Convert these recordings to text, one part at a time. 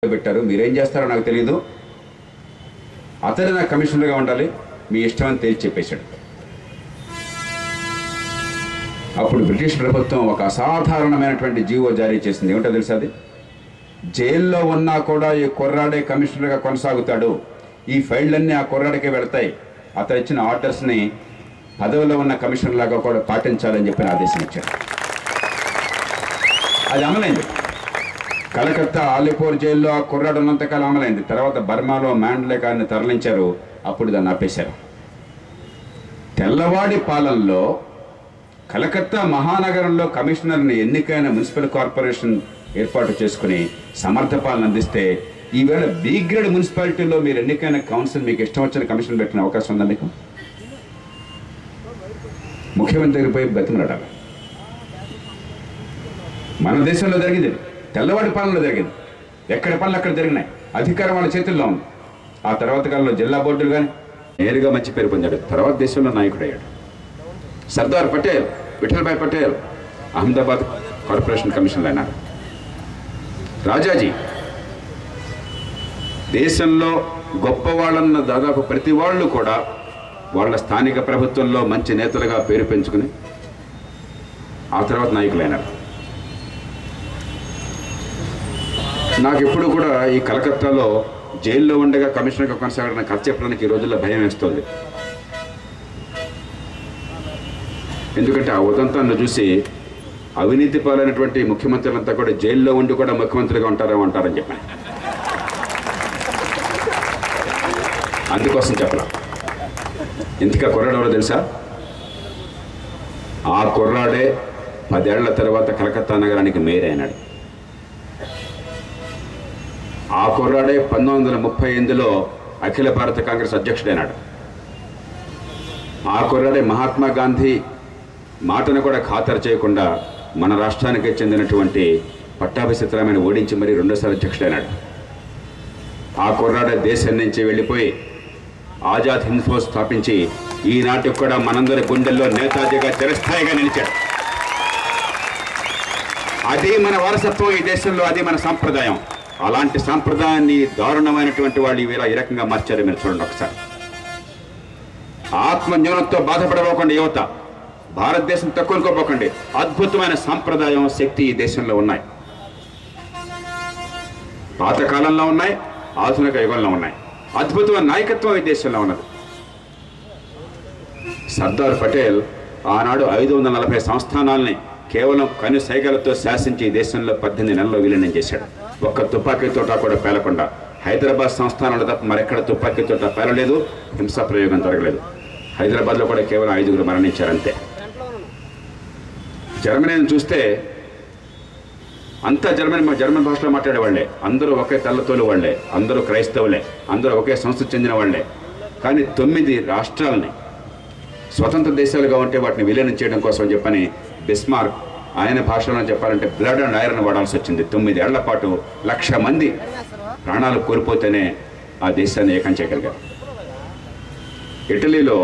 పెట్టారు. మీరేం చేస్తారో నాకు తెలియదు. అతను నాకు కమిషనర్గా ఉండాలి, మీ ఇష్టం అని తేల్చి చెప్పేశాడు. అప్పుడు బ్రిటిష్ ప్రభుత్వం ఒక అసాధారణమైనటువంటి జీవో జారీ చేసింది. ఏమిటో తెలుసా? అది జైల్లో ఉన్నా కూడా ఈ కుర్రాడే కమిషనర్గా కొనసాగుతాడు, ఈ ఫైళ్ళన్నీ ఆ కుర్రాడికే వెళతాయి, అతను ఇచ్చిన ఆర్డర్స్ని పదవిలో ఉన్న కమిషనర్ లాగా కూడా పాటించాలని చెప్పిన ఆదేశం ఇచ్చాడు. అది అమలైంది. కలకత్తా ఆలిపూర్ జైల్లో ఆ కుర్రాడు ఉన్నంతకాలం అమలైంది. తర్వాత బర్మాలో మ్యాండ్లేకాన్ని తరలించారు, అప్పుడు దాన్ని ఆపేశారు. తెల్లవాడి పాలనలో కలకత్తా మహానగరంలో కమిషనర్ని ఎన్నికైన మున్సిపల్ కార్పొరేషన్ ఏర్పాటు చేసుకుని సమర్థ పాలన అందిస్తే, ఈవేళ బి గ్రేడ్ మున్సిపాలిటీలో మీరు ఎన్నికైన కౌన్సిల్ మీకు ఇష్టం వచ్చిన కమిషన్ పెట్టిన అవకాశం ఉందా మీకు? ముఖ్యమంత్రి దగ్గర పోయి బతిమలాడాలి. మన దేశంలో జరిగింది, తెల్లవాడి పాలనలో జరిగింది. ఎక్కడ పనులు అక్కడ జరిగినాయి, అధికారం వాళ్ళ చేతుల్లో ఉంది. ఆ తర్వాత కాలంలో జిల్లా బోర్డులు కానీ నేరుగా మంచి పేరు పొందాడు. తర్వాత దేశంలో నాయకుడు అయ్యాడు. సర్దార్ పటేల్, విఠల్భాయ్ పటేల్ అహ్మదాబాద్ కార్పొరేషన్ కమిషనర్ అయినారు. రాజాజీ దేశంలో గొప్పవాళ్ళన్న దాదాపు ప్రతి వాళ్ళు కూడా వాళ్ళ స్థానిక ప్రభుత్వంలో మంచి నేతలుగా పేరు పెంచుకుని ఆ తర్వాత నాయకులైనారు. నాకు ఎప్పుడు కూడా ఈ కలకత్తాలో జైల్లో ఉండగా కమిషనర్గా కొనసాగడానికి కథ చెప్పడానికి ఈ రోజుల్లో భయం వేస్తుంది. ఎందుకంటే ఆ ఉదంతాన్ని చూసి అవినీతి పాలైనటువంటి ముఖ్యమంత్రులంతా కూడా జైల్లో ఉండి కూడా ముఖ్యమంత్రిగా ఉంటారేమో అంటారని చెప్పాను. అందుకోసం చెప్పరా. ఇంతకా కుర్రాడు ఎవరో తెలుసా? ఆ కుర్రాడే 10 ఏళ్ల తర్వాత కలకత్తా నగరానికి మేయర్ అయినాడు. ఆ కుర్రాడే 1938లో అఖిల భారత కాంగ్రెస్ అధ్యక్షుడైనాడు. ఆ కుర్రాడే మహాత్మా గాంధీ మాటను కూడా ఖాతరు చేయకుండా మన రాష్ట్రానికి చెందినటువంటి పట్టాభి సీతారామయ్యను ఓడించి మరీ 2వ అధ్యక్షుడైనాడు. ఆ కుర్రాడే దేశం నుంచి వెళ్ళిపోయి ఆజాద్ హింద్ ఫౌజ్ స్థాపించి ఈనాటికి కూడా మనందరి గుండెల్లో నేతాజీగా చిరస్థాయిగా నిలిచాడు. అది మన వారసత్వం ఈ దేశంలో, అది మన సాంప్రదాయం. అలాంటి సాంప్రదాయాన్ని దారుణమైనటువంటి వాళ్ళు ఈవేళ ఈ రకంగా మార్చారు. మీరు చూడండి ఒకసారి. ఆత్మజ్ఞానంతో బాధపడబోకండి యువత, భారతదేశం తక్కువనుకోపోకండి. అద్భుతమైన సాంప్రదాయం, శక్తి ఈ దేశంలో ఉన్నాయి. పాతకాలంలో ఉన్నాయి, ఆధునిక యుగంలో ఉన్నాయి. అద్భుతమైన నాయకత్వం ఈ దేశంలో ఉన్నది. సర్దార్ పటేల్ ఆనాడు 540 సంస్థానాల్ని కేవలం కను సైగలతో శాసించి ఈ దేశంలో 18 నెలల్లో విలీనం చేశాడు. ఒక్క తుపాకీతోట కూడా పేలకుండా. హైదరాబాద్ సంస్థానంలో తప్ప మరెక్కడ తుపాకీతోట పేలలేదు, హింసా ప్రయోగం జరగలేదు. హైదరాబాద్లో కూడా కేవలం 5గురు మరణించారంతే. జర్మనీని చూస్తే అంతా జర్మన్ భాషలో మాట్లాడేవాళ్లే, అందరూ ఒకే తెల్లతోలు వాళ్లే, అందరూ క్రైస్తవులే, అందరూ ఒకే సంస్థకు చెందిన వాళ్లే. కానీ 9 రాష్ట్రాలని స్వతంత్ర దేశాలుగా ఉంటే వాటిని విలీనం చేయడం కోసం చెప్పని బిస్మార్క్ ఆయన భాషలో చెప్పాలంటే బ్లడ్ అండ్ ఐరన్ వాడాల్సి వచ్చింది. 9 ఏళ్ల పాటు 1,00,000 మంది ప్రాణాలు కోల్పోతేనే ఆ దేశాన్ని ఏకం చేయగలిగారు. ఇటలీలో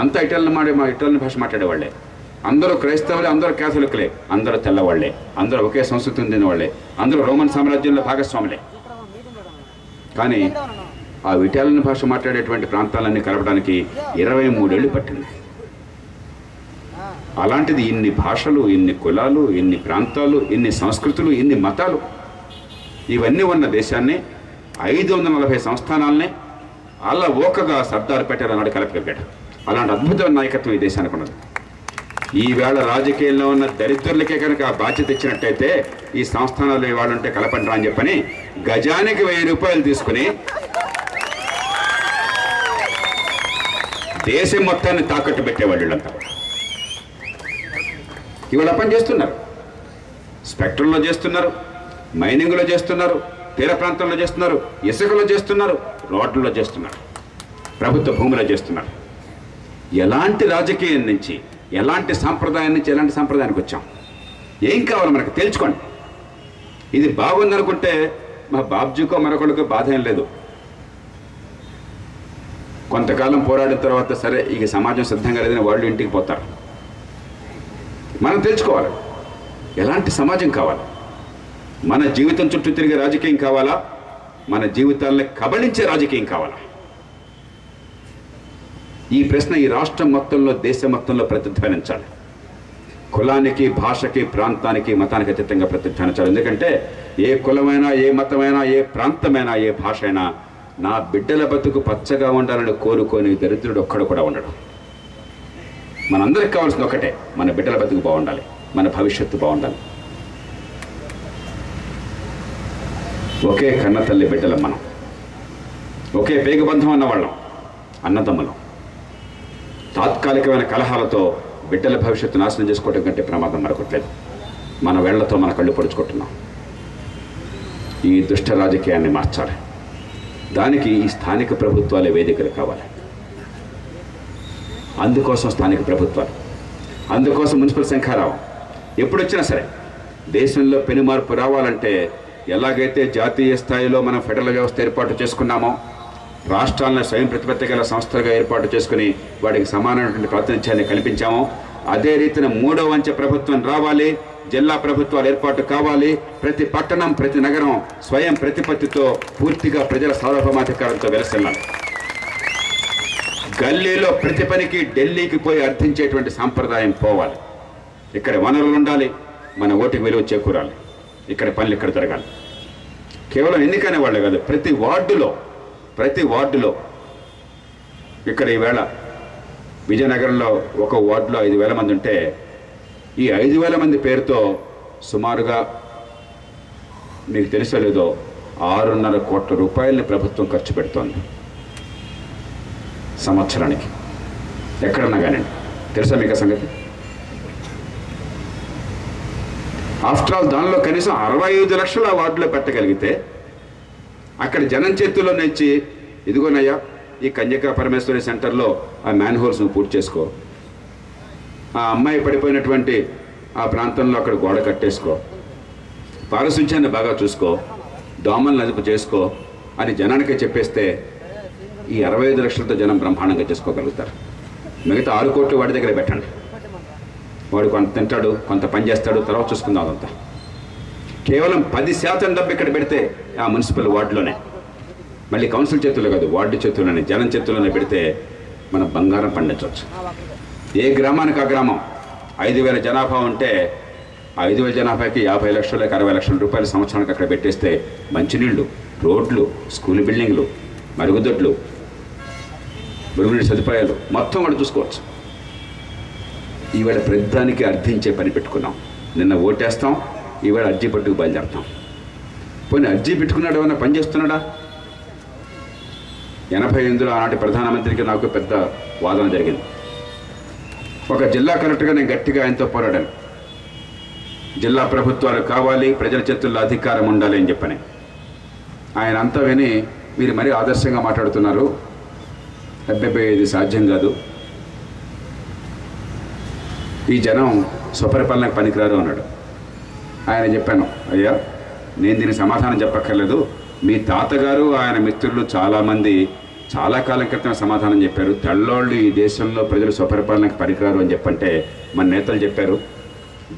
అంతా ఇటాలియన్ భాష మాట్లాడేవాళ్లే, అందరూ క్రైస్తవులే, అందరూ క్యాథలిక్లే, అందరూ తెల్లవాళ్లే, అందరూ ఒకే సంస్కృతి చెందిన వాళ్లే, అందరూ రోమన్ సామ్రాజ్యంలో భాగస్వాములే. కానీ ఆ ఇటాలియన్ భాష మాట్లాడేటువంటి ప్రాంతాలన్నీ కలపడానికి 23 ఏళ్ళు పట్టింది. అలాంటిది ఇన్ని భాషలు, ఇన్ని కులాలు, ఇన్ని ప్రాంతాలు, ఇన్ని సంస్కృతులు, ఇన్ని మతాలు, ఇవన్నీ ఉన్న దేశాన్ని 540 సంస్థానాలని అలా ఓకగా సర్దార్ పటేల్ అన్నాడు కలపగలిగాడు. అలాంటి అద్భుతమైన నాయకత్వం ఈ దేశానికి ఉన్నది. ఈవేళ రాజకీయాల్లో ఉన్న దరిద్రులకే కనుక ఆ బాధ్యత ఇచ్చినట్టయితే ఈ సంస్థానాలు ఇవాళంటే కలపండి అని చెప్పని గజానికి 1000 రూపాయలు తీసుకుని దేశం మొత్తాన్ని తాకట్టు పెట్టేవాళ్ళు వీళ్ళంతా. ఇవాళ పని చేస్తున్నారు, స్పెక్ట్రంలో చేస్తున్నారు, మైనింగ్లో చేస్తున్నారు, తీర ప్రాంతంలో చేస్తున్నారు, ఇసుకలో చేస్తున్నారు, రోడ్లలో చేస్తున్నారు, ప్రభుత్వ భూమిలో చేస్తున్నారు. ఎలాంటి రాజకీయం నుంచి, ఎలాంటి సాంప్రదాయం నుంచి ఎలాంటి సాంప్రదాయానికి వచ్చాం? ఏం కావాలి మనకు తెలుసుకోండి. ఇది బాగుందనుకుంటే మా బాబ్జీకో మరొకరికో బాధ ఏం లేదు. కొంతకాలం పోరాడిన తర్వాత సరే ఇక సమాజం సిద్ధంగా లేదని వాళ్ళు ఇంటికి పోతారు. మనం తెలుసుకోవాలి ఎలాంటి సమాజం కావాలి, మన జీవితం చుట్టూ తిరిగే రాజకీయం కావాలా, మన జీవితాలను కబళించే రాజకీయం కావాలా? ఈ ప్రశ్న ఈ రాష్ట్రం మొత్తంలో, దేశం మొత్తంలో ప్రతిధ్వనించాలి. కులానికి, భాషకి, ప్రాంతానికి, మతానికి అతీతంగా ప్రతిధ్వనించాలి. ఎందుకంటే ఏ కులమైనా, ఏ మతమైనా, ఏ ప్రాంతమైనా, ఏ భాష అయినా నా బిడ్డల బతుకు పచ్చగా ఉండాలని కోరుకొని దరిద్రుడు ఒక్కడు కూడా ఉండడు. మనందరికి కావాల్సింది ఒకటే, మన బిడ్డల బతుకు బాగుండాలి, మన భవిష్యత్తు బాగుండాలి. ఒకే కన్న తల్లి బిడ్డలం మనం, ఒకే పేగుబంధం అన్నవాళ్ళం, అన్నదమ్ములం. తాత్కాలికమైన కలహాలతో బిడ్డల భవిష్యత్తు నాశనం చేసుకోవడం కంటే ప్రమాదం మరొకట్లేదు. మన వేళ్లతో మన కళ్ళు పొడుచుకుంటున్నాం. ఈ దుష్ట రాజకీయాన్ని మార్చాలి. దానికి ఈ స్థానిక ప్రభుత్వాలే వేదికలు కావాలి. అందుకోసం స్థానిక ప్రభుత్వాలు, అందుకోసం మున్సిపల్ శంఖారావం. ఎప్పుడొచ్చినా సరే దేశంలో పెనుమార్పు రావాలంటే ఎలాగైతే జాతీయ స్థాయిలో మనం ఫెడరల్ వ్యవస్థ ఏర్పాటు చేసుకున్నామో, రాష్ట్రాలను స్వయం ప్రతిపత్తి గల సంస్థలుగా ఏర్పాటు చేసుకుని వాటికి సమానమైనటువంటి ప్రాతినిధ్యాన్ని కల్పించామో, అదే రీతిన మూడవ అంచె ప్రభుత్వం రావాలి. జిల్లా ప్రభుత్వాలు ఏర్పాటు కావాలి. ప్రతి పట్టణం, ప్రతి నగరం స్వయం ప్రతిపత్తితో పూర్తిగా ప్రజల సార్వభౌమాధికారంతో వెలసిల్లాలి. గల్లీలో ప్రతి పనికి ఢిల్లీకి పోయి అర్థించేటువంటి సాంప్రదాయం పోవాలి. ఇక్కడ వనరులు ఉండాలి, మన ఓటుకు విలువ చేకూరాలి, ఇక్కడ పనులు ఇక్కడ జరగాలి. కేవలం ఎన్నికనే వాళ్ళే కాదు, ప్రతి వార్డులో ఇక్కడ ఈవేళ విజయనగరంలో ఒక వార్డులో 5,000 మంది ఉంటే, ఈ 5,000 మంది పేరుతో సుమారుగా మీకు తెలుసో లేదో 6.5 కోట్ల రూపాయలని ప్రభుత్వం ఖర్చు పెడుతోంది సంవత్సరానికి. ఎక్కడన్నా కానీ తెలుసా మీకు సంగతి? ఆఫ్టర్ ఆల్ దానిలో కనీసం 65 లక్షలు ఆ వార్డులో పెట్టగలిగితే, అక్కడ జనం చేతుల్లో నుంచి ఇదిగోనయ్యా ఈ కన్యకా పరమేశ్వరి సెంటర్లో ఆ మ్యాన్ హోల్స్ నువ్వు పూర్తి చేసుకో, ఆ అమ్మాయి పడిపోయినటువంటి ఆ ప్రాంతంలో అక్కడ గోడ కట్టేసుకో, పారిశుధ్యాన్ని బాగా చూసుకో, దోమలను అదుపు చేసుకో అని జనానికే చెప్పేస్తే ఈ 65 లక్షలతో జనం బ్రహ్మాండంగా చేసుకోగలుగుతారు. మిగతా 6 కోట్లు వాడి దగ్గర పెట్టండి. వాడు కొంత తింటాడు, కొంత పని చేస్తాడు, తర్వాత చూసుకుందాం. అదంతా కేవలం 10% డబ్బు ఇక్కడ పెడితే ఆ మున్సిపల్ వార్డులోనే, మళ్ళీ కౌన్సిల్ చేతుల్లో కాదు, వార్డు చేతుల్లోనే, జనం చేతుల్లోనే పెడితే మనం బంగారం పండించవచ్చు. ఏ గ్రామానికి ఆ గ్రామం 5,000 జనాభా ఉంటే 5,000 జనాభాకి 50 లక్షలు 60 లక్షల రూపాయల సంవత్సరానికి అక్కడ పెట్టేస్తే మంచినీళ్ళు, రోడ్లు, స్కూల్ బిల్డింగ్లు, మరుగుదొడ్లు, మురుగునీటి సదుపాయాలు మొత్తం కూడా చూసుకోవచ్చు. ఈవేళ ప్రతిదానికి అర్థించే పని పెట్టుకున్నాం. నిన్న ఓటేస్తాం, ఈవేళ అర్జీ పట్టుకు బయలుదేరుతాం. పోనీ అర్జీ పెట్టుకున్నాడు, ఏమన్నా పని చేస్తున్నాడా? 88లో ఆనాటి ప్రధానమంత్రికి నాకు పెద్ద వాదన జరిగింది. ఒక జిల్లా కలెక్టర్గా నేను గట్టిగా ఆయనతో పోరాడాను. జిల్లా ప్రభుత్వాలు కావాలి, ప్రజల చేతుల్లో అధికారం ఉండాలి అని చెప్పని. ఆయన అంతా విని, మీరు మరీ ఆదర్శంగా మాట్లాడుతున్నారు, అబ్బాయి ఇది సాధ్యం కాదు, ఈ జనం స్వపరిపాలనకు పనికిరారు అన్నాడు. ఆయన చెప్పాను, అయ్యా నేను దీనికి సమాధానం చెప్పక్కర్లేదు, మీ తాతగారు ఆయన మిత్రులు చాలామంది చాలా కాలం క్రితం సమాధానం చెప్పారు. తెల్లోళ్ళు ఈ దేశంలో ప్రజలు స్వపరిపాలనకు పనికిరారు అని చెప్పంటే మన నేతలు చెప్పారు,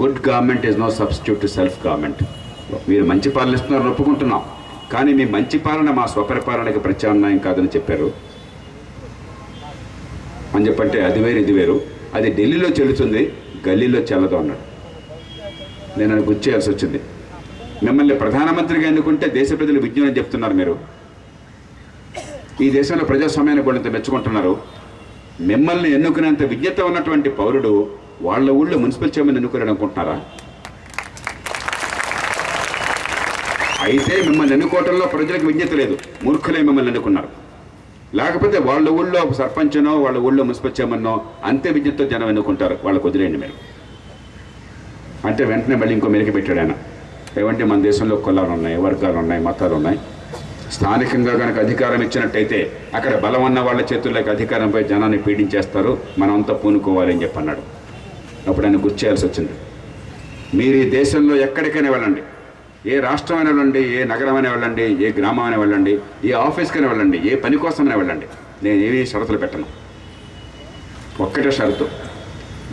good government is no substitute to self government. మీరు మంచి పాలన ఇస్తున్నారు ఒప్పుకుంటున్నాం, కానీ మీ మంచి పాలన మా స్వపరిపాలనకి ప్రత్యామ్నాయం కాదని చెప్పారు అని చెప్పంటే, అది వేరు ఇది వేరు, అది ఢిల్లీలో చెల్లుతుంది, గల్లీలో చెల్లదు అన్నాడు. నేను అది గుర్తు చేయాల్సి వచ్చింది. మిమ్మల్ని ప్రధానమంత్రిగా ఎన్నుకుంటే దేశ ప్రజలు విజ్ఞానం చెప్తున్నారు. మీరు ఈ దేశంలో ప్రజాస్వామ్యాన్ని కూడా మెచ్చుకుంటున్నారు. మిమ్మల్ని ఎన్నుకునేంత విజ్ఞత ఉన్నటువంటి పౌరుడు వాళ్ళ ఊళ్ళో మున్సిపల్ చైర్మన్ ఎన్నుకున్నాడు అనుకుంటున్నారా? అయితే మిమ్మల్ని ఎన్నుకోవటంలో ప్రజలకు విజ్ఞత లేదు, మూర్ఖులే మిమ్మల్ని ఎన్నుకున్నారు. లేకపోతే వాళ్ళ ఊళ్ళో సర్పంచ్నో వాళ్ళ ఊళ్ళో మున్సిపల్ చైర్మన్నో అంతే విద్యుత్తో జనం ఎన్నుకుంటారు, వాళ్ళకు వదిలేయండి మీరు అంటే. వెంటనే మళ్ళీ ఇంకో మెలికి పెట్టాడు ఆయన. ఏమంటే మన దేశంలో కులాలు ఉన్నాయి, వర్గాలు ఉన్నాయి, మతాలు ఉన్నాయి. స్థానికంగా కనుక అధికారం ఇచ్చినట్టయితే అక్కడ బలం ఉన్న వాళ్ళ చేతుల్లోకి అధికారంపై జనాన్ని పీడించేస్తారు, మనం అంతా పూనుకోవాలి అని చెప్పన్నాడు. అప్పుడు ఆయన గుర్తు చేయాల్సి వచ్చింది. మీరు ఈ దేశంలో ఎక్కడికైనా వెళ్ళండి, ఏ రాష్ట్రమైనా వెళ్ళండి, ఏ నగరమైనా వెళ్ళండి, ఏ గ్రామమైనా వెళ్ళండి, ఏ ఆఫీస్కైనా వెళ్ళండి, ఏ పని కోసమైనా వెళ్ళండి, నేను ఏమీ షరతులు పెట్టను. ఒక్కటే షరతు,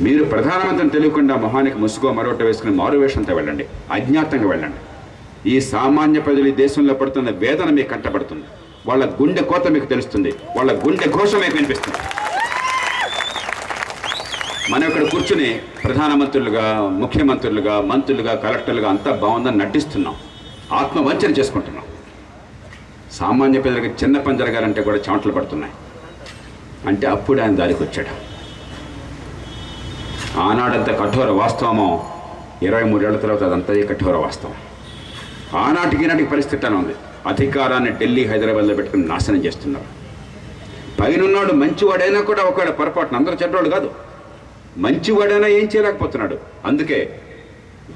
మీరు ప్రధానమంత్రిని తెలియకుండా మొహానికి ముసుగో మరొకటి వేసుకుని మారువేషంతో వెళ్ళండి, అజ్ఞాతంగా వెళ్ళండి. ఈ సామాన్య ప్రజలు ఈ దేశంలో పడుతున్న వేదన మీకు కంటపడుతుంది. వాళ్ళ గుండె కోత మీకు తెలుస్తుంది, వాళ్ళ గుండె ఘోష మీకు వినిపిస్తుంది. మనం ఇక్కడ కూర్చుని ప్రధానమంత్రులుగా, ముఖ్యమంత్రులుగా, మంత్రులుగా, కలెక్టర్లుగా అంతా బాగుందని నటిస్తున్నాం, ఆత్మవంచన చేసుకుంటున్నాం. సామాన్య ప్రజలకు చిన్న పని జరగాలంటే కూడా చెమటలు పడుతున్నాయి. అంటే అప్పుడు ఆయన దారికి వచ్చాడు. ఆనాడంత కఠోర వాస్తవమో 23 ఏళ్ల తర్వాత అదంతా కఠోర వాస్తవం. ఆనాటికి నాటికి పరిస్థితి అని ఉంది. అధికారాన్ని ఢిల్లీ, హైదరాబాద్లో పెట్టుకుని నాశనం చేస్తున్నారు. పైనున్నాడు మంచివాడైనా కూడా ఒకవేళ పొరపాటున, అందరూ చెడ్డవాడు కాదు, మంచివాడైనా ఏం చేయలేకపోతున్నాడు. అందుకే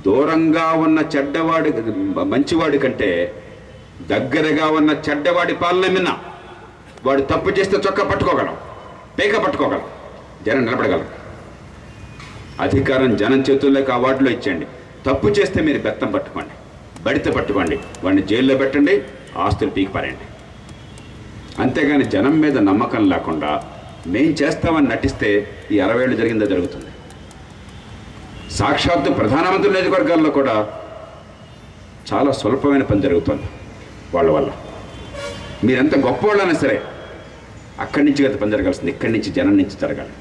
దూరంగా ఉన్న చెడ్డవాడి మంచివాడి కంటే దగ్గరగా ఉన్న చెడ్డవాడి పాలన మిన్న. వాడు తప్పు చేస్తే చొక్కా పట్టుకోగలం, పేక పట్టుకోగలం, జనం నిలబడగలం. అధికారం జనం చేతుల్లోకి ఆ వార్డులో ఇచ్చేయండి. తప్పు చేస్తే మీరు బెత్తం పట్టుకోండి, బడిత పట్టుకోండి, వాడిని జైల్లో పెట్టండి, ఆస్తులు పీకి పారేయండి. అంతేగాని జనం మీద నమ్మకం లేకుండా మేం చేస్తామని నటిస్తే ఈ 60 ఏళ్ళు జరిగిందో జరుగుతుంది. సాక్షాత్తు ప్రధానమంత్రి నియోజకవర్గాల్లో కూడా చాలా స్వల్పమైన పని జరుగుతుంది వాళ్ళ వల్ల. మీరెంత గొప్పవాళ్ళైనా సరే అక్కడి నుంచి కదా పని జరగాల్సింది, ఇక్కడి నుంచి జనం నుంచి జరగాలి.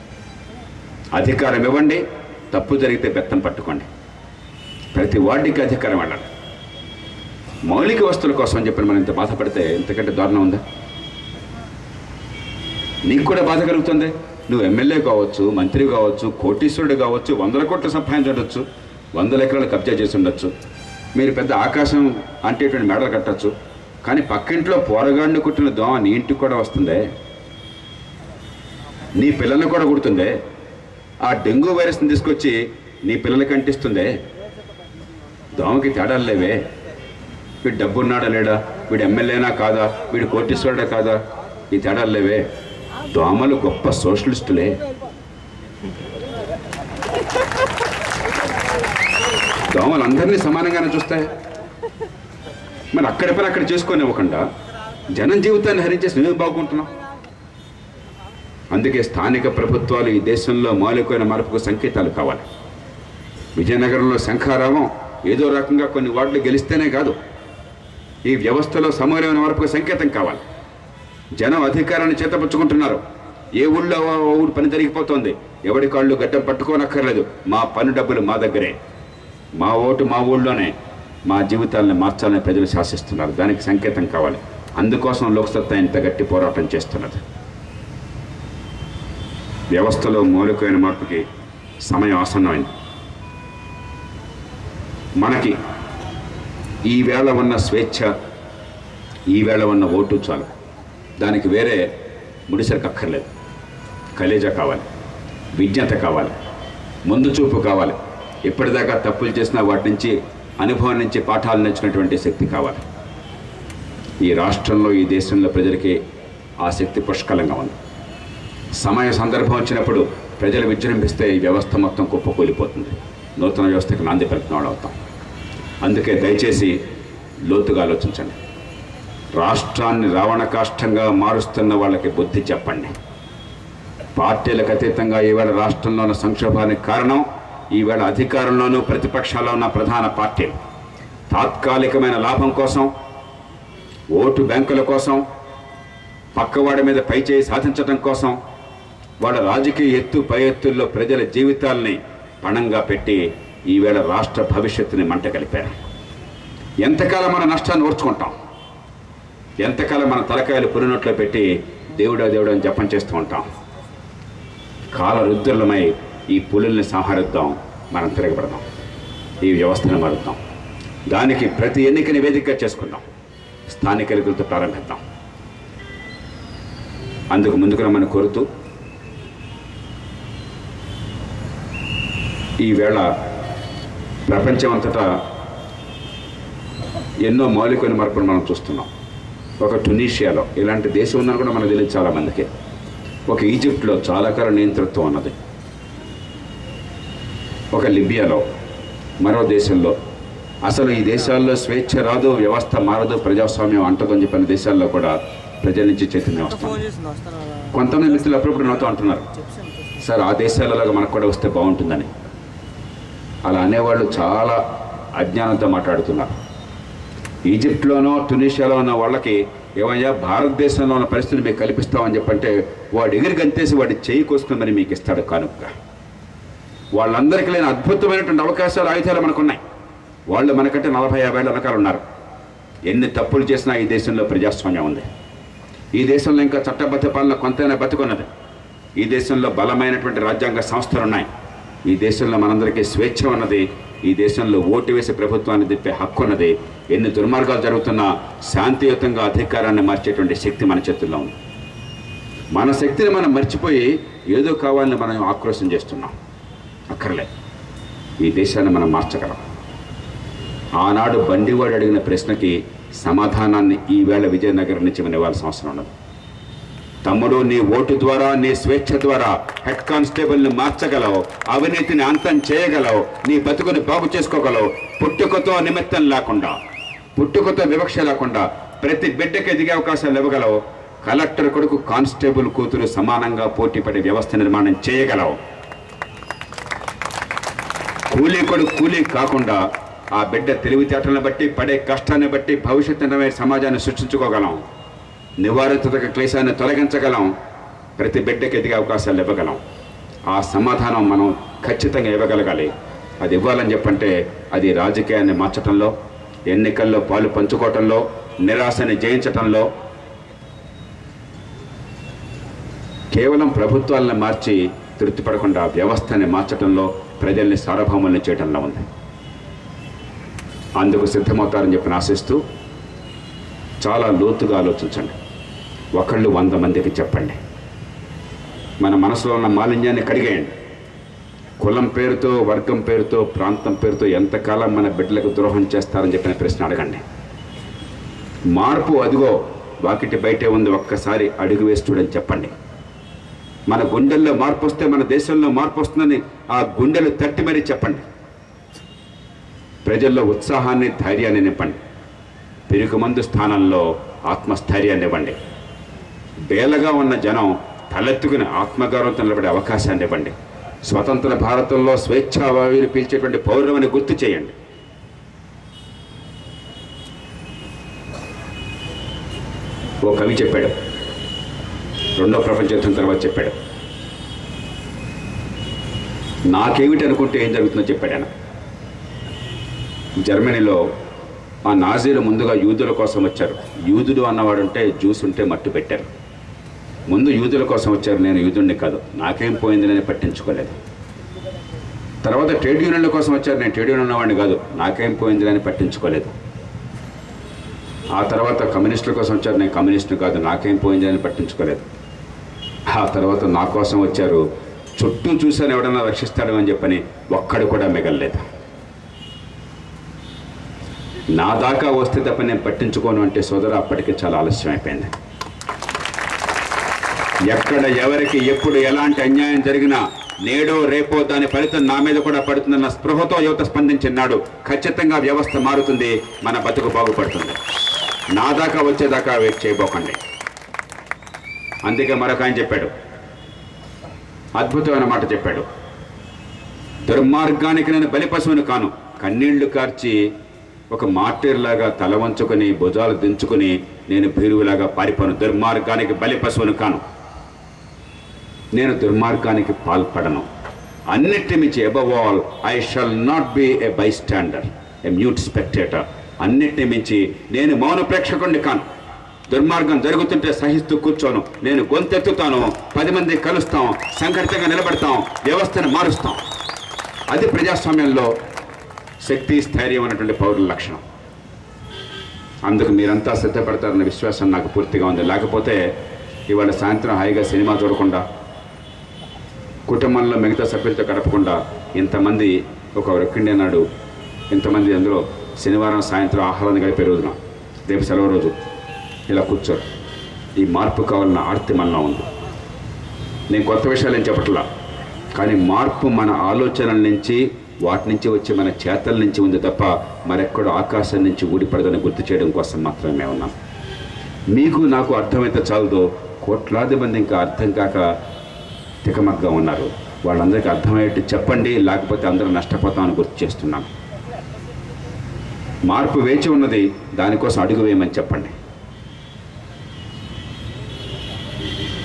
అధికారం ఇవ్వండి, తప్పు జరిగితే బెత్తం పట్టుకోండి. ప్రతి వార్డుకి అధికారం వెళ్ళాలి. మౌలిక వస్తువుల కోసం అని చెప్పి మనం ఇంత బాధపడితే ఇంతకంటే దారుణం ఉందా? నీకు కూడా బాధ కలుగుతుంది. నువ్వు ఎమ్మెల్యే కావచ్చు, మంత్రి కావచ్చు, కోటీశ్వరుడు కావచ్చు, 100 కోట్లు సంపాదించవచ్చు, 100 ఎకరాలు కబ్జా చేసి ఉండొచ్చు, మీరు పెద్ద ఆకాశం అంటేటువంటి మేడలు కట్టచ్చు. కానీ పక్కింట్లో పోరగాడిని కుట్టిన దోమ నీ ఇంటికి కూడా వస్తుందే, నీ పిల్లల్ని కూడా కుడుతుందే, ఆ డెంగ్యూ వైరస్ని తీసుకొచ్చి నీ పిల్లలకి అంటిస్తుందే. దోమకి తేడాలు లేవే. వీడు డబ్బున్నాడా లేడా, వీడు ఎమ్మెల్యేనా కాదా, వీడు కోటీశ్వరుడా కాదా, ఈ తేడాలు లేవే. దోమలు గొప్ప సోషలిస్టులే. దోమలు అందరినీ సమానంగానే చూస్తాయి. మరి అక్కడి పని అక్కడ చేసుకొనివ్వకుండా జనం జీవితాన్ని హరించేసి మేము బాగుంటున్నాం. అందుకే స్థానిక ప్రభుత్వాలు ఈ దేశంలో మౌలికమైన మార్పుకు సంకేతాలు కావాలి. విజయనగరంలో శంఖారావం ఏదో రకంగా కొన్ని వార్డులు గెలిస్తేనే కాదు, ఈ వ్యవస్థలో సమూలమైన మార్పుకు సంకేతం కావాలి. జనం అధికారాన్ని చేతపుచ్చుకుంటున్నారు. ఏ ఊళ్ళో ఊరు పని జరిగిపోతుంది. ఎవడి కాళ్ళు గడ్డం పట్టుకోనక్కర్లేదు. మా పన్ను డబ్బులు మా దగ్గరే, మా ఓటు మా ఊళ్ళోనే, మా జీవితాలను మార్చాలని ప్రజలు శాసిస్తున్నారు. దానికి సంకేతం కావాలి. అందుకోసం లోక్సత్తా ఇంత గట్టి పోరాటం చేస్తున్నది. వ్యవస్థలో మౌలికమైన మార్పుకి సమయం ఆసన్నమైంది. మనకి ఈవేళ ఉన్న స్వేచ్ఛ, ఈవేళ ఉన్న ఓటు చాలు. దానికి వేరే ముడిసరికి అక్కర్లేదు. కలేజా కావాలి, విజ్ఞత కావాలి, ముందు చూపు కావాలి. ఇప్పటిదాకా తప్పులు చేసినా వాటి నుంచి, అనుభవం నుంచి పాఠాలు నేర్చుకున్నటువంటి శక్తి కావాలి. ఈ రాష్ట్రంలో, ఈ దేశంలో ప్రజలకి ఆ శక్తి పుష్కలంగా ఉంది. సమయ సందర్భం వచ్చినప్పుడు ప్రజలు విజృంభిస్తే ఈ వ్యవస్థ మొత్తం కుప్పకూలిపోతుంది. నూతన వ్యవస్థకు నాంది పలికిన వాళ్ళు అవుతాం. అందుకే దయచేసి లోతుగా ఆలోచించండి. రాష్ట్రాన్ని రావణ కాష్టంగా మారుస్తున్న వాళ్ళకి బుద్ధి చెప్పండి. పార్టీలకు అతీతంగా ఈవేళ రాష్ట్రంలో ఉన్న సంక్షోభానికి కారణం ఈవేళ అధికారంలోనూ ప్రతిపక్షాల్లో ఉన్న ప్రధాన పార్టీలు తాత్కాలికమైన లాభం కోసం, ఓటు బ్యాంకుల కోసం, పక్కవాడి మీద పైచేయి సాధించడం కోసం వాళ్ళ రాజకీయ ఎత్తు పై ఎత్తుల్లో ప్రజల జీవితాలని పణంగా పెట్టి ఈవేళ రాష్ట్ర భవిష్యత్తుని మంట కలిపారు. ఎంతకాలం మన నష్టాన్ని ఓర్చుకుంటాం? ఎంతకాలం మన తలకాయలు పురినోట్లో పెట్టి దేవుడా దేవుడా అని జపం చేస్తూ ఉంటాం? కాల రుద్రులమై ఈ పులుల్ని సంహరిద్దాం, మనం తిరగబడదాం, ఈ వ్యవస్థను మారుద్దాం. దానికి ప్రతి ఎన్నికని వేదికగా చేసుకుందాం, స్థానిక ఎన్నికలతో ప్రారంభిద్దాం. అందుకు ముందుకు రమ్మని కోరుతూ, ఈవేళ ప్రపంచమంతటా ఎన్నో మౌలికమైన మార్పులు మనం చూస్తున్నాం. ఒక టునీషియాలో ఇలాంటి దేశం ఉందని కూడా మనకు తెలియదు చాలామందికి. ఒక ఈజిప్ట్లో చాలా కాలం నియంతృత్వం ఉన్నది. ఒక లిబియాలో, మరో దేశంలో. అసలు ఈ దేశాల్లో స్వేచ్ఛ రాదు, వ్యవస్థ మారదు, ప్రజాస్వామ్యం అంటదని చెప్పిన దేశాల్లో కూడా ప్రజల నుంచి చైతన్యం వస్తుంది. కొంతమంది మిత్రులు అప్పుడప్పుడు నాతో అంటున్నారు, సార్ ఆ దేశాలలో మనకు కూడా వస్తే బాగుంటుందని. అలా అనేవాళ్ళు చాలా అజ్ఞానంతో మాట్లాడుతున్నారు. ఈజిప్ట్లోనో టునీషియాలో ఉన్న వాళ్ళకి ఏమయ్యా భారతదేశంలో ఉన్న పరిస్థితులు మీకు కల్పిస్తామని చెప్పంటే వాడు ఎగిరి గంతేసి వాడి చేయి కోసుకుని మరి మీకు ఇస్తాడు కానుకగా. వాళ్ళందరికీ లేని అద్భుతమైనటువంటి అవకాశాలు, ఆయుధాలు మనకున్నాయి. వాళ్ళు మనకంటే 40-50 ఏళ్ళ వెనకాల ఉన్నారు. ఎన్ని తప్పులు చేసినా ఈ దేశంలో ప్రజాస్వామ్యం ఉంది. ఈ దేశంలో ఇంకా చట్టబద్ధ పాలన కొంతైనా బతుకున్నది. ఈ దేశంలో బలమైనటువంటి రాజ్యాంగ సంస్థలు ఉన్నాయి. ఈ దేశంలో మనందరికీ స్వేచ్ఛ ఉన్నది. ఈ దేశంలో ఓటు వేసి ప్రభుత్వాన్ని తిప్పే హక్కు ఉన్నది. ఎన్ని దుర్మార్గాలు జరుగుతున్నా శాంతియుతంగా అధికారాన్ని మార్చేటువంటి శక్తి మన చేతుల్లో ఉంది. మన శక్తిని మనం మర్చిపోయి ఏదో కావాలని మనం ఆక్రోశం చేస్తున్నాం. అక్కర్లే. ఈ దేశాన్ని మనం మార్చగలం. ఆనాడు బండివాడు అడిగిన ప్రశ్నకి సమాధానాన్ని ఈవేళ విజయనగరం నుంచి మనం ఇవ్వాల్సిన అవసరం ఉన్నది. తమ్ముడు, నీ ఓటు ద్వారా, నీ స్వేచ్ఛ ద్వారా హెడ్ కానిస్టేబుల్ని మార్చగలవు, అవినీతిని అంతం చేయగలవు, నీ బతుకుని బాగు చేసుకోగలవు. పుట్టుకతో నిమిత్తం లేకుండా, పుట్టుకతో వివక్ష లేకుండా ప్రతి బిడ్డకి ఎదిగే అవకాశాలు ఇవ్వగలవు. కలెక్టర్ కొడుకు కానిస్టేబుల్ కూతురు సమానంగా పోటీపడే వ్యవస్థ నిర్మాణం చేయగలవు. కూలీ కొడుకు కూలీ కాకుండా ఆ బిడ్డ తెలివితేటలను బట్టి, పడే కష్టాన్ని బట్టి భవిష్యత్తున సమాజాన్ని సృష్టించుకోగలం. నివారిత క్లేశాన్ని తొలగించగలం. ప్రతి బిడ్డకి ఎదిగే అవకాశాలు ఇవ్వగలం. ఆ సమాధానం మనం ఖచ్చితంగా ఇవ్వగలగాలి. అది ఇవ్వాలని చెప్పంటే అది రాజకీయాన్ని మార్చడంలో, ఎన్నికల్లో పాలు పంచుకోవటంలో, నిరాశని జయించటంలో, కేవలం ప్రభుత్వాలను మార్చి తృప్తిపడకుండా వ్యవస్థని మార్చడంలో, ప్రజల్ని సార్వభౌముల్ని చేయడంలో ఉంది. అందుకు సిద్ధమవుతారని చెప్పి ఆశిస్తూ చాలా లోతుగా ఆలోచించండి. ఒకళ్ళు 100 మందికి చెప్పండి. మన మనసులో ఉన్న మాలిన్యాన్ని కడిగేయండి. కులం పేరుతో, వర్గం పేరుతో, ప్రాంతం పేరుతో ఎంతకాలం మన బిడ్డలకు ద్రోహం చేస్తారని చెప్పిన ప్రశ్న అడగండి. మార్పు అదిగో వాకిటి బయటే ఉంది, ఒక్కసారి అడుగు వేసి చూడని చెప్పండి. మన గుండెల్లో మార్పు వస్తే మన దేశంలో మార్పు వస్తుందని ఆ గుండెలు తట్టి మరీ చెప్పండి. ప్రజల్లో ఉత్సాహాన్ని, ధైర్యాన్ని నింపండి. పెరుగుమందు స్థానంలో ఆత్మస్థైర్యాన్ని ఇవ్వండి. బేలగా ఉన్న జనం తలెత్తుకుని ఆత్మగౌరవంతో నిలబడే అవకాశాన్ని ఇవ్వండి. స్వతంత్ర భారతంలో స్వేచ్ఛావాయువులు పీల్చేటువంటి పౌరులని గుర్తు చేయండి. ఓ కవి చెప్పాడు, రెండో ప్రపంచ యుద్ధం తర్వాత చెప్పాడు, నాకేమిటి అనుకుంటే ఏం జరుగుతుందో చెప్పాడు ఆయన. జర్మనీలో ఆ నాజీలు ముందుగా యూదుల కోసం వచ్చారు. యూదుడు అన్నవాడుంటే జ్యూస్ ఉంటే మట్టు పెట్టారు. ముందు యూదుల కోసం వచ్చారు. నేను యూదుడిని కాదు, నాకేం పోయిందని పట్టించుకోలేదు. తర్వాత ట్రేడ్ యూనియన్ల కోసం వచ్చారు. నేను ట్రేడ్ యూనియన్ ఉన్నవాడిని కాదు, నాకేం పోయిందని పట్టించుకోలేదు. ఆ తర్వాత కమ్యూనిస్టుల కోసం వచ్చారు. నేను కమ్యూనిస్టుని కాదు, నాకేం పోయిందని పట్టించుకోలేదు. ఆ తర్వాత నా కోసం వచ్చారు. చుట్టూ చూసాను ఎవడన్నా రక్షిస్తాడు అని చెప్పని ఒక్కడు కూడా మిగలలేదు. నా దాకా వస్తే తప్ప నేను పట్టించుకోను అంటే సోదరు అప్పటికే చాలా ఆలస్యం అయిపోయింది. ఎక్కడ ఎవరికి ఎప్పుడు ఎలాంటి అన్యాయం జరిగినా నేడో రేపో దాని ఫలితం నా మీద కూడా పడుతుందన్న స్పృహతో యువత స్పందించినాడు. ఖచ్చితంగా వ్యవస్థ మారుతుంది, మన బతుకు బాగుపడుతుంది. నా దాకా వచ్చేదాకా వెయిట్ చేయబోకండి. అందుకే మరొక ఆయన చెప్పాడు, అద్భుతమైన మాట చెప్పాడు, దుర్మార్గానికి నేను బలిపశువుని కాను, కన్నీళ్లు కార్చి ఒక మార్టీర్లాగా తల వంచుకొని భుజాలు దించుకుని నేను భీరువులాగా పారిపోను. దుర్మార్గానికి బలిపశువుని కాను, నేను దుర్మార్గానికి పాల్పడను. అన్నిటి మించి above all I shall not be A by stander, A mute spectator. అన్నిటిని మించి నేను మౌన ప్రేక్షకుడిని కాను. దుర్మార్గం జరుగుతుంటే సహిస్తూ కూర్చోను. నేను గొంతెత్తుతాను, 10 మంది కలుస్తాం, సంఘటితంగా నిలబడతాం, వ్యవస్థను మారుస్తాం. అది ప్రజాస్వామ్యంలో శక్తి, స్థైర్యం అనేటువంటి పౌరుల లక్షణం. అందుకు మీరంతా సిద్ధపడతారన్న విశ్వాసం నాకు పూర్తిగా ఉంది. లేకపోతే ఇవాళ సాయంత్రం హాయిగా సినిమా చూడకుండా, కుటుంబంలో మిగతా సభ్యులతో గడపకుండా ఇంతమంది ఒక రొక్కిండే నాడు ఇంతమంది అందులో శనివారం సాయంత్రం ఆహ్లాదం గడిపే రోజున, రేపు సెలవు రోజు ఇలా కూర్చోరు. ఈ మార్పు కావాలన్న ఆర్తి మనలో ఉంది. నేను కొత్త విషయాలు ఏం చెప్పట్లా, కానీ మార్పు మన ఆలోచనల నుంచి, వాటి నుంచి వచ్చే మన చేతల నుంచి ఉంది తప్ప మరెక్కడో ఆకాశం నుంచి ఊడిపడదని గుర్తు చేయడం కోసం మాత్రమే ఉన్నాం. మీకు నాకు అర్థమైతే చాలదు, కోట్లాది మంది ఇంకా అర్థం కాక తికమగ్గా ఉన్నారు. వాళ్ళందరికీ అర్థమయ్యేట్టు చెప్పండి, లేకపోతే అందరూ నష్టపోతామని గుర్తు చేస్తున్నాను. మార్పు వేచి ఉన్నది, దానికోసం అడుగు వేయమని చెప్పండి.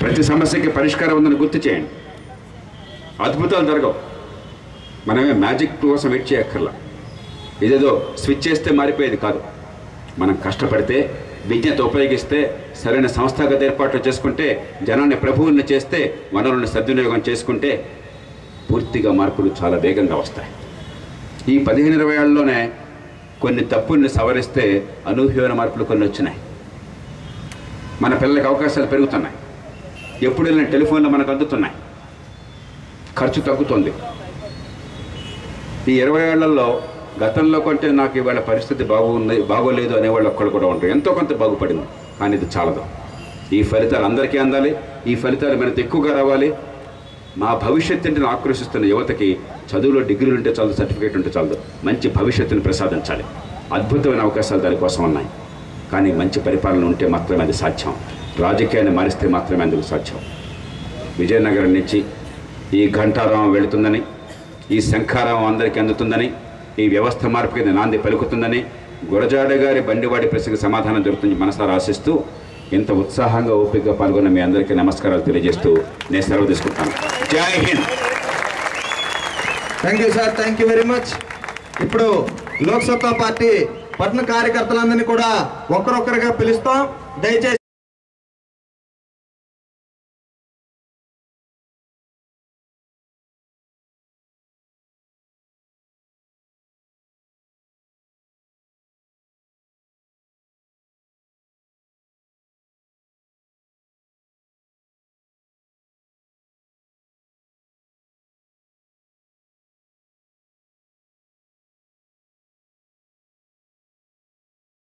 ప్రతి సమస్యకి పరిష్కారం ఉందని గుర్తు చేయండి. అద్భుతాలు జరగవు. మనమే మ్యాజిక్ కోసం వెయిట్ చేయక్కర్లా. ఇదేదో స్విచ్ చేస్తే మారిపోయేది కాదు. మనం కష్టపడితే, విజ్ఞత ఉపయోగిస్తే, సరైన సంస్థాగత ఏర్పాట్లు చేసుకుంటే, జనాన్ని ప్రభువుల్ని చేస్తే, వనరులను సద్వినియోగం చేసుకుంటే పూర్తిగా మార్పులు చాలా వేగంగా వస్తాయి. ఈ 15-20 ఏళ్లలోనే కొన్ని తప్పుల్ని సవరిస్తే అనూహ్యమైన మార్పులు కొన్ని వచ్చినాయి. మన పిల్లలకు అవకాశాలు పెరుగుతున్నాయి. ఎప్పుడు వెళ్ళిన టెలిఫోన్లు మనకు అందుతున్నాయి. ఖర్చు తగ్గుతుంది. ఈ 20 ఏళ్లలో గతంలో కంటే నాకు ఇవాళ పరిస్థితి బాగోలేదు అనేవాళ్ళు ఒక్కళ్ళు కూడా ఉంటారు. ఎంతో కొంత బాగుపడింది, కానీ ఇది చాలదు. ఈ ఫలితాలు అందరికీ అందాలి. ఈ ఫలితాలు మనకు ఎక్కువగా రావాలి. మా భవిష్యత్తుని ఆక్రోశిస్తున్న యువతకి చదువులో డిగ్రీలు ఉంటే చాలు, సర్టిఫికేట్ ఉంటే చాలు, మంచి భవిష్యత్తుని ప్రసాదించాలి. అద్భుతమైన అవకాశాలు దానికోసం ఉన్నాయి. కానీ మంచి పరిపాలన ఉంటే మాత్రమే అది సాధ్యం. రాజకీయాన్ని మారిస్తే మాత్రమే అందుకు సాధ్యం. విజయనగరం నుంచి ఈ ఘంటారావం వెళుతుందని, ఈ శంఖారావం అందరికీ అందుతుందని, ఈ వ్యవస్థ మార్పుకి నాంది పలుకుతుందని, గురజాడ గారి బండివాడి ప్రశ్నకు సమాధానం దొరుకుతుంది మనసారా ఆశిస్తూ, ఇంత ఉత్సాహంగా ఓపికగా పాల్గొన్న మీ అందరికీ నమస్కారాలు తెలియజేస్తూ నేను సెలవు తీసుకుంటాను. జై Hind. Thank you sir, thank you very much. ఇప్పుడు లోక్సత్తా పార్టీ పట్టణ కార్యకర్తలందరినీ కూడా ఒక్కరొక్కరుగా పిలుస్తాం. దయచేసి